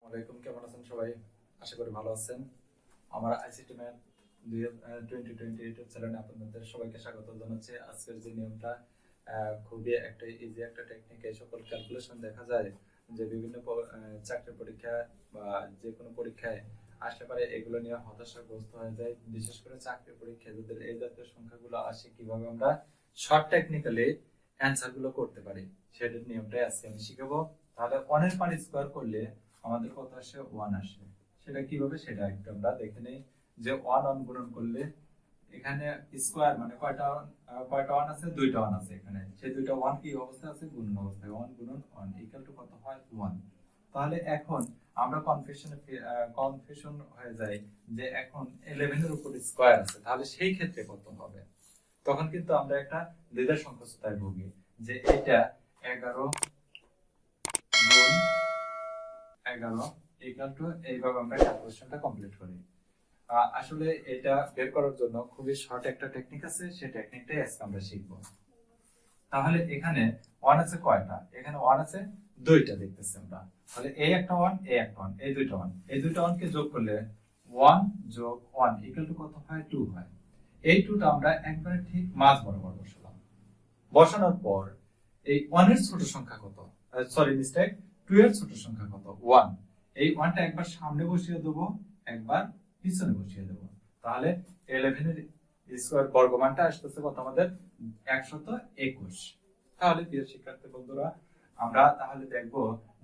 ওয়ালাইকুম, কেমন আছেন সবাই? আশা করি ভালো আছেন। আমার ICT MATH 2020 ইউটিউব চ্যানেলে আপনাদের সবাইকে স্বাগত জানাচ্ছি। আজকের যে নিয়মটা খুবই একটা ইজি একটা টেকনিক। এই সকল ক্যালকুলেশন দেখা যায় যে বিভিন্ন চাকরির পরীক্ষা বা যে কোনো পরীক্ষায় আসলে পারে এগুলো নিয়ে হতাশাগ্রস্ত হয়ে যায়। বিশেষ করে চাকরির পরীক্ষায় যদি এই জাতীয় সংখ্যাগুলো আসে, কিভাবে আমরা শর্ট টেকনিক্যালি অ্যান্সার গুলো করতে পারি সেটার নিয়মটাই আজকে আমি শিখাবো। তাহলে 1 এর পাওয়ার স্কয়ার করলে আমাদের কত আসে? 1 আসে। সেটা কিভাবে সেটা একটু আমরা দেখে নেই। যে 1 গুণন করলে এখানে স্কয়ার মানে কয়টা 1 আছে? দুইটা 1 আছে এখানে। সেই দুইটা 1 কি অবস্থায় আছে? গুণন অবস্থায়। 1 গুণন 1 ইকুয়াল টু কত হয়? 1। তাহলে এখন আমরা কনফিউশন হয়ে যায় যে এখন 11 এর উপর স্কয়ার আছে, তাহলে সেই ক্ষেত্রে কত হবে? তখন কিন্তু আমরা একটা দ্বিধার সংকোচতায় ভুগি যে এটা 11 গুণ 11 ইকুয়াল টু, এইভাবে আমরা ক্যালকুলেশনটা কমপ্লিট করি। আসলে এটা বের করার জন্য খুবই শর্ট একটা টেকনিক আছে, সেই টেকনিকটাই আজকে আমরা শিখব। তাহলে এখানে 1 আছে কয়টা? এখানে 1 আছে দুইটা দেখতেছি আমরা। তাহলে এই একটা 1, এই একটা 1, এই দুইটা 1, এই দুইটা 1 কে যোগ করলে 1 যোগ 1 ইকুয়াল টু কত হয়? 2 হয়। এই 2টা আমরা একবারে ঠিক মাঝ বরাবর বসালাম। বসানোর পর এই 1 এর ছোট সংখ্যা কত? সরি মিস্টেক, 2 এর ছোট সংখ্যা কত? 1। এই 1টা একবার সামনে বসিয়ে দেব, একবার পিছনে বসিয়ে দেব। তাহলে 11 এর স্কয়ার বর্গমানটা আসতেছে কত আমাদের? 121। তাহলে প্রিয় শিক্ষার্থী বন্ধুরা, আমরা তাহলে দেখব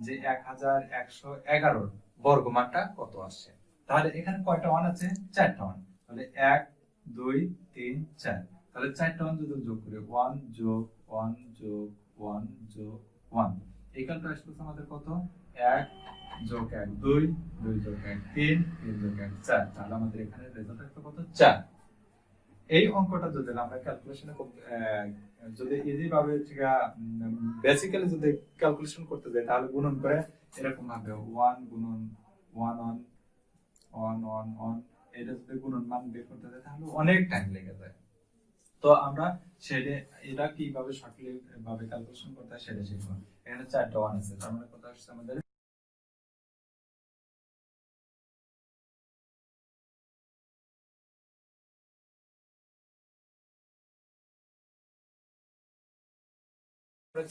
যে 1111 এর বর্গমানটা কত আসে। তাহলে এখানে কয়টা 1 আছে? 4টা 1। তাহলে 1 2 3 4। তাহলে 4টা 1 যদি যোগ করি 1 যোগ 1 যোগ 1 যোগ 1 ইকুয়াল টু আসছে আমাদের কত? 1 যোগ 1 2, 2 যোগ 1 3, 3 যোগ 1 4। তাহলে আমাদের এখানে রেজাল্ট আসছে কত? 4। এই অঙ্কটা যদি আমরা ক্যালকুলেশনে যদি ইজি ভাবে বেসিক্যালি যদি ক্যালকুলেশন করতে যাই, তাহলে গুণন করে এরকম ভাবে 1 গুণন 1 1 1 1 1 এটা যদি গুণন মান বের করতে যাই তাহলে অনেক টাইম লেগে যায়। তো আমরা সেটা এটা কিভাবে সঠিক ভাবে ক্যালকুলেশন করতে হয় সেটা শিখব। এখানে 4টা 1 আছে, তার মানে কত আসছে আমাদের?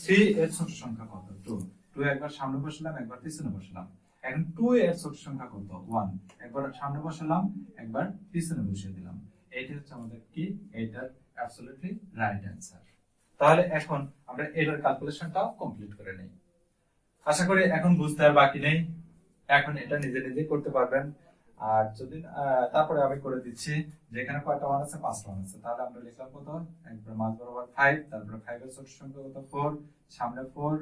থ্রি এর ছোট সংখ্যা কত? 2। 2 একবার সামনে বসালাম, একবার পিছনে বসালাম। এখন 2 এর ছোট সংখ্যা কত? 1। একবার সামনে বসালাম, একবার পিছনে বসিয়ে দিলাম। এইটা হচ্ছে আমাদের কি? এটার অ্যাবসলিউটলি রাইট অ্যান্সার। তাহলে এখন আমরা এটার ক্যালকুলেশনটাও কমপ্লিট করে নেই। আশা করি এখন বুঝতে আর বাকি নেই। এখন এটা নিজে নিজে করতে পারবেন। আর যদি তারপরে আমি করে দিচ্ছি যে এখানে কয়টা 1 আছে? 5টা 1 আছে। তাহলে আমরা লিখলাম কত? একবার মাঝ বরাবর 5, তারপরে 5 এর ছোট সংখ্যা কত? 4, সামনে 4,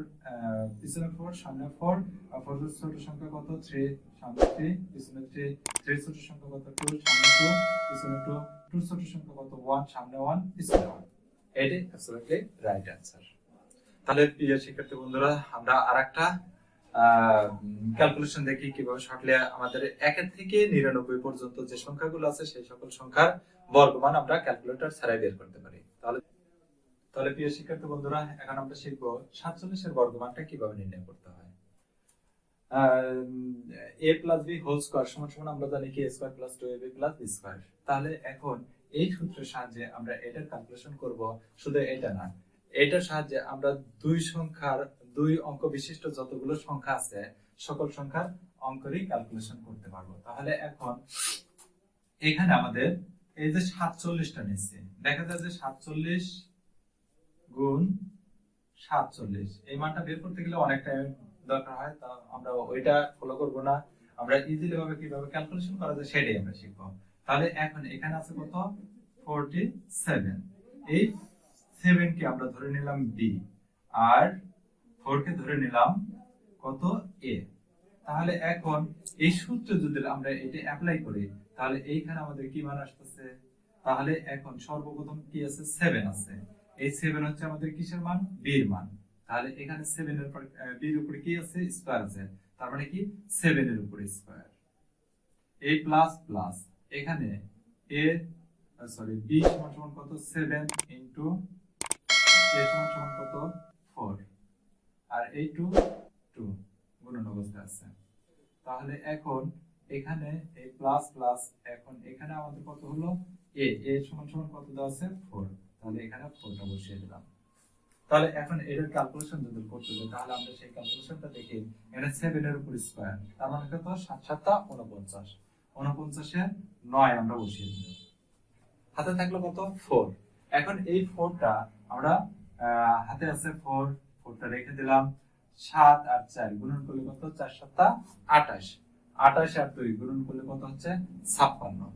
পিছনে 4, সামনে 4, আর 4 এর ছোট সংখ্যা কত? 3, সামনে 3, পিছনে 3, 3 এর ছোট সংখ্যা কত? 2, সামনে 2, পিছনে 2, 2 এর ছোট সংখ্যা কত? 1, সামনে 1, পিছনে 1। এটাই অ্যাবসলিউটলি রাইট অ্যান্সার। তাহলে প্রিয় শিক্ষার্থী বন্ধুরা, আমরা আরেকটা ক্যালকুলেশন দেখি কিভাবে সরলে আমাদের 1 থেকে 99 পর্যন্ত যে সংখ্যাগুলো আছে সেই সকল সংখ্যার বর্গমান আমরা ক্যালকুলেটর ছাড়াই বের করতে পারি। তাহলে প্রিয় শিক্ষার্থী বন্ধুরা, এখন আমরা শিখব 47 এর বর্গমানটা কিভাবে নির্ণয় করতে হয়। a plus b whole square সমান সমান আমরা জানি কি a square plus 2ab plus b square. তাহলে এখন এই সূত্রের সাহায্যে আমরা এটার ক্যালকুলেশন করব। শুধু এটা না, এটার সাহায্যে আমরা দুই অঙ্ক বিশিষ্ট যতগুলো সংখ্যা আছে সকল সংখ্যার অঙ্কেরই ক্যালকুলেশন করতে পারবো। তাহলে এখন এখানে আমাদের এই যে 47টা নিচ্ছে, দেখা যায় যে 47 গুণ 47 এই মানটা বের করতে গেলে অনেক টাইম দরকার হয়। তা আমরা ওইটা ফলো করব না, আমরা ইজিলি ভাবে কিভাবে ক্যালকুলেশন করা যায় সেটাই আমরা শিখব। তাহলে এখন এখানে আছে কত? 47। এই 7 কে আমরা ধরে নিলাম b, আর 4 কে ধরে নিলাম কত? a। তাহলে এখন এই সূত্র যদি আমরা এটা অ্যাপ্লাই করি তাহলে এইখানে আমাদের কি মান আসতেছে? তাহলে এখন সর্বপ্রথম কি আছে? 7 আছে। এই 7 হচ্ছে আমাদের কিসের মান? b এর মান। তাহলে এখানে 7 এর উপর b এর উপরে কি আছে? স্কয়ার আছে। তার মানে কি 7 এর উপরে স্কয়ার। a প্লাস প্লাস এখানে a সরি b সমান সমান কত? 7 ইনটু a সমান সমান কত? 4, আর এই 2 গুণন অবস্থায় আছে। তাহলে এখন এখানে এই প্লাস প্লাস, এখন এখানে আমাদের কত হলো এ সমান সমান কত দেওয়া আছে 4, তাহলে এখানে 4টা বসিয়ে দিলাম। তাহলে এখন এর ক্যালকুলেশন যদি করতে যাই তাহলে আমরা সেই ক্যালকুলেশনটা দেখি। এখানে 7 এর উপর স্কয়ার, তার মানে কত 7 7 49, 49 এ 9 আমরা বসিয়ে দিলাম। হাতে থাকলো কত 4। এখন এই 4টা আমরা হাতে আছে 4টা রেখে দিলাম। 7 আর 4 গুণন করলে কত 4 7 28, 28 আর 2 গুণন করলে কত হচ্ছে 56।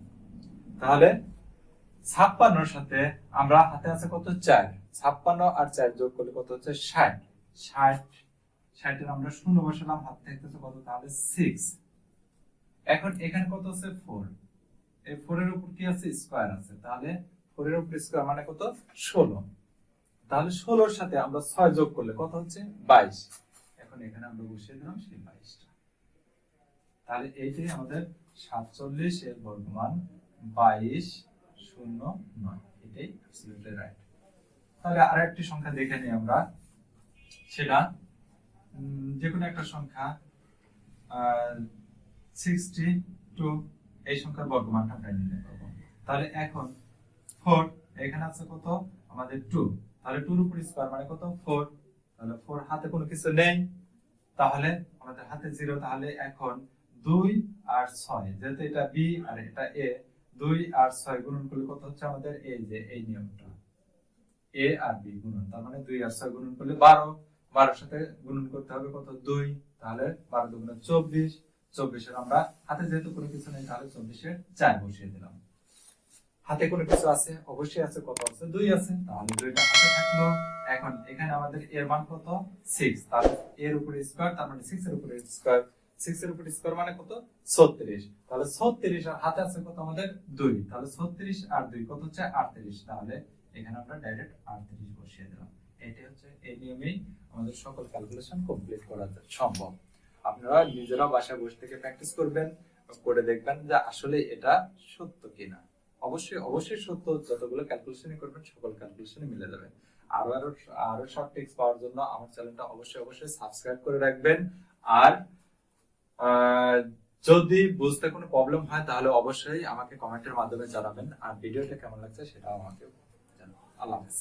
তাহলে 56 সাথে আমরা হাতে আছে কত 4, 56 আর 4 যোগ করলে কত হচ্ছে 60, 60 এর আমরা শূন্য বসালাম, হাতে থাকতেছে কত তাহলে 6। এখন এখানে কত আছে 4, এই 4 এর উপর কি আছে স্কয়ার আছে, তাহলে 4 এর উপর স্কয়ার মানে কত 16। তাহলে 16 এর সাথে আমরা 6 যোগ করলে কত হচ্ছে 22। এখন এখানে আমরা বসিয়ে দিলাম সেই 22টা। তাহলে এইটাই আমাদের 47 এর বর্গমান 2209, এটাই অ্যাবসলিউটলি রাইট। তাহলে আরেকটি সংখ্যা দেখে নিই আমরা, সেটা যে কোনো একটা সংখ্যা 62, এই সংখ্যার বর্গমানটা আমরা নির্ণয় করব। তাহলে এখন 4, এখানে আছে কত আমাদের 2, তাহলে 2 এর উপর স্কয়ার মানে কত 4, তাহলে 4 হাতে কোনো কিছু নেই, তাহলে আমাদের হাতে 0, তাহলে এখন 2 আর 6, যেহেতু এটা b আর এটা a, 2 আর 6 গুণন করলে কত হচ্ছে আমাদের এই যে এই নিয়মটা a আর b গুণন, তার মানে 2 আর 6 গুণন করলে 12, 12 এর সাথে গুণন করতে হবে কত 2, তাহলে 12 দুগুণে 24, 24 এর আমরা হাতে যেহেতু কোনো কিছু নেই তাহলে 24 এর 4 বসিয়ে দিলাম। হাতে কোনো কিছু আছে অবশ্যই আছে, কত আছে 2 আছে, তাহলে 2টা হাতে থাকলো। এখন এখানে আমাদের এর মান কত 6, তাহলে এর উপরে স্কয়ার, তার মানে 6 এর উপরে স্কয়ার, 6 এর উপরে স্কয়ার মানে কত 36, তাহলে 36 আর হাতে আছে কত আমাদের 2, তাহলে 36 আর 2 কত হচ্ছে 38, তাহলে এখানে আমরা ডাইরেক্ট 38 বসিয়ে দিলাম। এটাই হচ্ছে, এই নিয়মেই আমাদের সকল ক্যালকুলেশন কমপ্লিট করা সম্ভব। আপনারা নিজেরা বাসায় বসে থেকে প্র্যাকটিস করবেন, করে দেখবেন যে আসলে এটা সত্য কিনা। অবশ্যই সত্য, যতগুলো ক্যালকুলেশনই করবেন সকল ক্যালকুলেশনই মিলে যাবে। আরো সব টিপস পাওয়ার জন্য আমার চ্যানেলটা অবশ্যই সাবস্ক্রাইব করে রাখবেন। আর যদি বুঝতে কোনো প্রবলেম হয় তাহলে অবশ্যই আমাকে কমেন্টের মাধ্যমে জানাবেন, আর ভিডিওটা কেমন লাগছে সেটাও আমাকে জানাবেন। আল্লাহ হাফেজ।